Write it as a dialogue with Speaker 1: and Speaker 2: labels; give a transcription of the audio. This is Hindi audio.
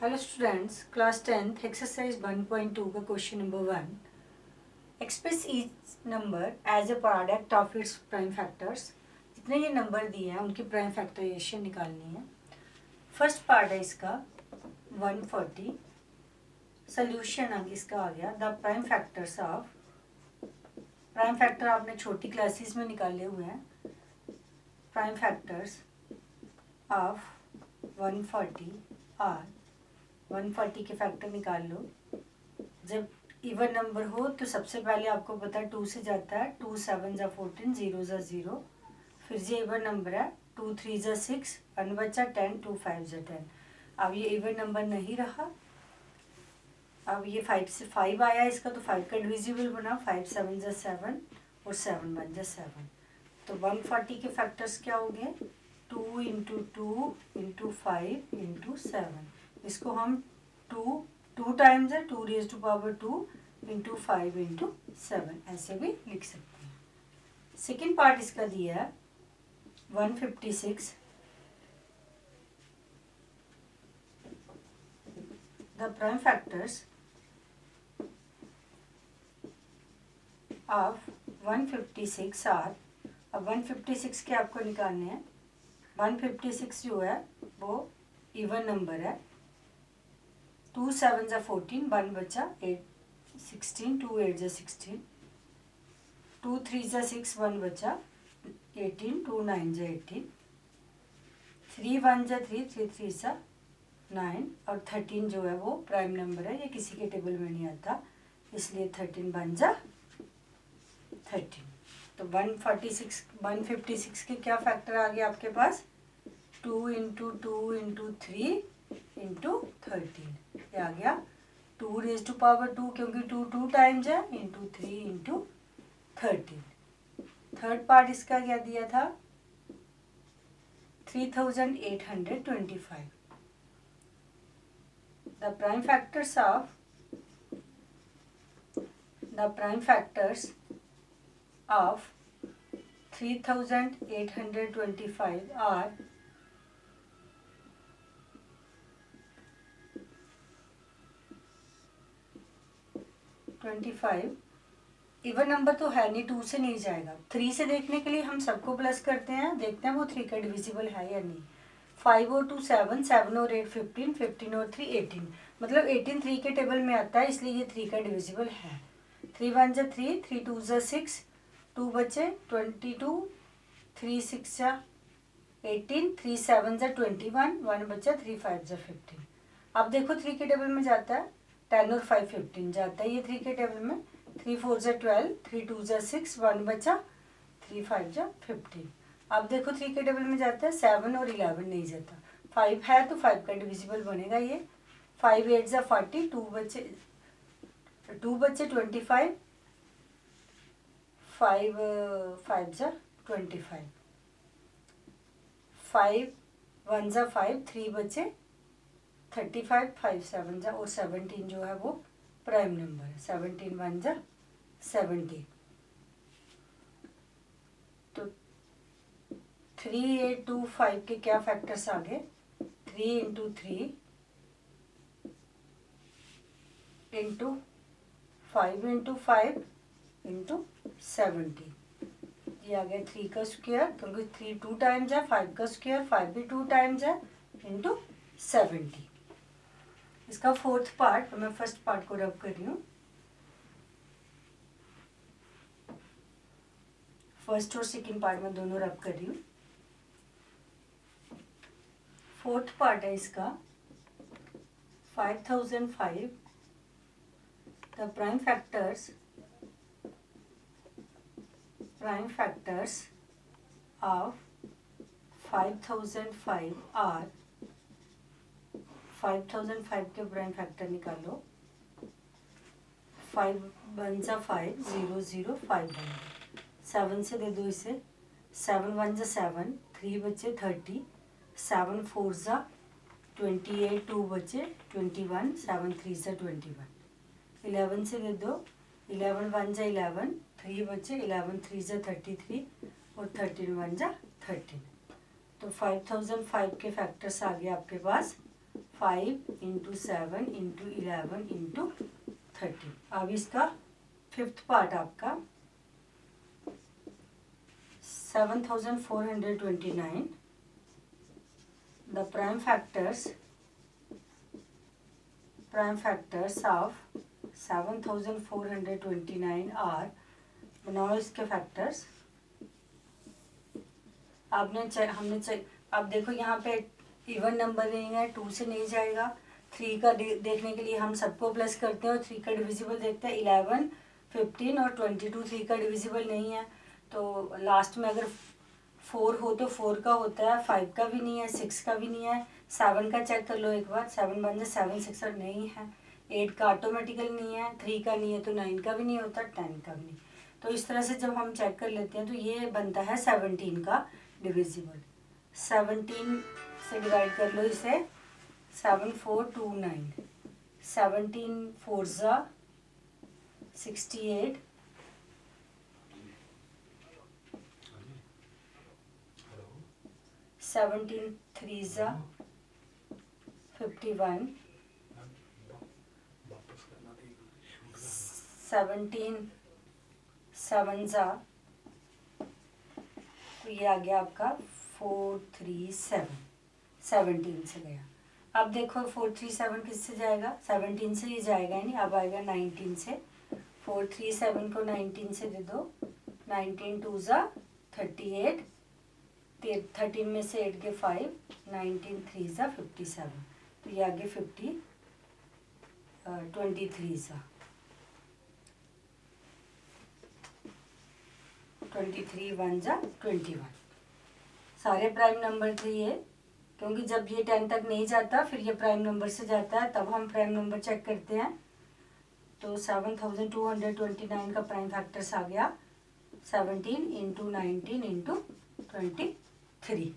Speaker 1: Hello students, class 10th exercise 1.2 का question number 1। Express each number as a product of its prime factors. जितने ये नंबर दिए हैं उनकी प्राइम फैक्टराइजेशन निकालनी है। फर्स्ट पार्ट है इसका 140। सोल्यूशन अब इसका आ गया the prime factors of. Prime factor आपने छोटी क्लासेस में निकाले हुए हैं। Prime factors of 140 are. 140 के फैक्टर निकाल लो। जब इवन नंबर हो तो सबसे पहले आपको पता है 2 से जाता है। 2 7 जा 14, 0 जा 0। फिर ये इवन नंबर है। 2 3 जा 6, 1 बचा 10, 2 5 जा 10। अब ये इवन नंबर नहीं रहा। अब ये 5 से 5 आया इसका, तो 5 का डिविजिबल बना। 5 7 जा 7 और 7 1 जा 7। तो 140 के फैक्टर्स क्या हो गए? 2 इंटू 2 इंटू 5 इंटू 7। इसको हम 2 टाइम्स है 2 raise to power 2 into 5 into 7 ऐसे भी लिख सकते हैं। सेकेंड पार्ट इसका दिया है 156। The prime factors of 156 are. अब 156 के आपको निकालने हैं। 156 जो है वो इवन नंबर है। 2 7 जा 14, 1 बचा 8 16, 2 8 जा 16, 2 3 जा 6, 1 बचा 18, 2 9 जा 18, 3 1 जा 3, 3 3 जा 9 और 13 जो है वो प्राइम नंबर है। ये किसी के टेबल में नहीं आता, इसलिए 13 बन जा 13। तो 156 के क्या फैक्टर आ गया आपके पास? 2 इंटू 2 इंटू 3 इंटू 13। ये आ गया 2 रेज टू पावर 2, क्योंकि 2 टाइम्स है, इंटू 3 इंटू 13। थर्ड पार्ट इसका क्या दिया था? 3825। The prime factors of 3825 are 25। Even number तो है नहीं, 2 से नहीं जाएगा। 3 से देखने के लिए हम सबको प्लस करते हैं, देखते हैं वो 3 का डिविजिबल है या नहीं। 5 और 2 7, 7 और 8 15, 15 और 3 18। मतलब 18 3 के टेबल में आता है, इसलिए ये 3 का डिविजिबल है। 3 1 जा 3, 3 2 जा 6, 2 बचे 22, 3 6 जा 18, 3 7 जा 21, 1 बचा 3 5 जा 15। अब देखो 3 के टेबल में जाता है 10 और 5 15 जाता है ये 3 के टेबल में। 3 4 जा 12, 3 2 जा 6, 1 बचा 3 5 जा 15। अब देखो 3 के टेबल में जाता है 7 और 11 नहीं जाता। 5 है तो 5 का डिविजिबल बनेगा ये। 5 8 जा 40, 2 बचे 25, 5 5 जा 25, 5 1 जा 5, 3 बचे 35, 5 7 जा और 17 जो है वो प्राइम नंबर है। 17 1 जा 17। तो 3 8 2 5 के क्या फैक्टर्स आ गए? 3 इंटू 3 इंटू 5 इंटू 5 इंटू 17। ये आ गया 3 का स्क्वायर, क्योंकि 3 2 टाइम्स है, 5 का स्क्वायर 5 भी 2 टाइम्स है, इंटू 70। इसका फोर्थ पार्ट, मैं फर्स्ट पार्ट को रब कर रही हूँ। फर्स्ट और सेकंड पार्ट में दोनों रब कर रही हूँ। फोर्थ पार्ट है इसका 5005। The prime factors of 5005 are. 5005 के प्राइम फैक्टर निकालो। 5 1 जा 5, 0 0 5 बन। 7 से दे दो इसे। 7 1 जा 7, 3 बचे 30, 7 4 जा 28, 2 बचे 21, 7 3 जा 21। 11 से दे दो। 11 1 जा 11, 3 बचे 11 3 जा 33 और 13 1 जा 13। तो 5005 के फैक्टर्स आ गए आपके पास 5 इंटू 7 इंटू 11 इंटू 30। अब इसका फिफ्थ पार्ट आपका 7429। The prime factors of 7429 are. बनाओ इसके फैक्टर्स। अब देखो यहाँ पे इवन नंबर नहीं है, 2 से नहीं जाएगा। 3 का देखने के लिए हम सबको प्लस करते हैं और 3 का डिविजिबल देखते हैं। 11, 15 और 22 3 का डिविजिबल नहीं है। तो लास्ट में अगर 4 हो तो 4 का होता है, 5 का भी नहीं है, 6 का भी नहीं है। 7 का चेक कर लो एक बार, 7 बन जाए, 7 6 और नहीं है। 8 का ऑटोमेटिकली नहीं है, 3 का नहीं है तो 9 का भी नहीं होता, 10 का भी नहीं। तो इस तरह से जब हम चेक कर लेते हैं तो ये बनता है 17 का डिविजिबल। 17 से डिवाइड कर लो इसे, 7429। 17 4 ज़ा 68, 17 3 ज़ा 51, 17 7 ज़ा, तो ये आ गया आपका 437। 17 से गया। अब देखो 437 किससे जाएगा, 17 से ही जाएगा, नहीं अब आएगा 19 से। 437 को 19 से दे दो, 19 2 ज़ा 38, 13 में से 8 के 5, 19 3 ज़ा 57, तो ये आगे 23 ज़ा 23 1 ज़ा 21। सारे प्राइम नंबर थे ये, क्योंकि जब ये 10 तक नहीं जाता फिर ये प्राइम नंबर से जाता है, तब हम प्राइम नंबर चेक करते हैं। तो 7229 का प्राइम फैक्टर्स आ गया 17 इंटू 19 इंटू 23।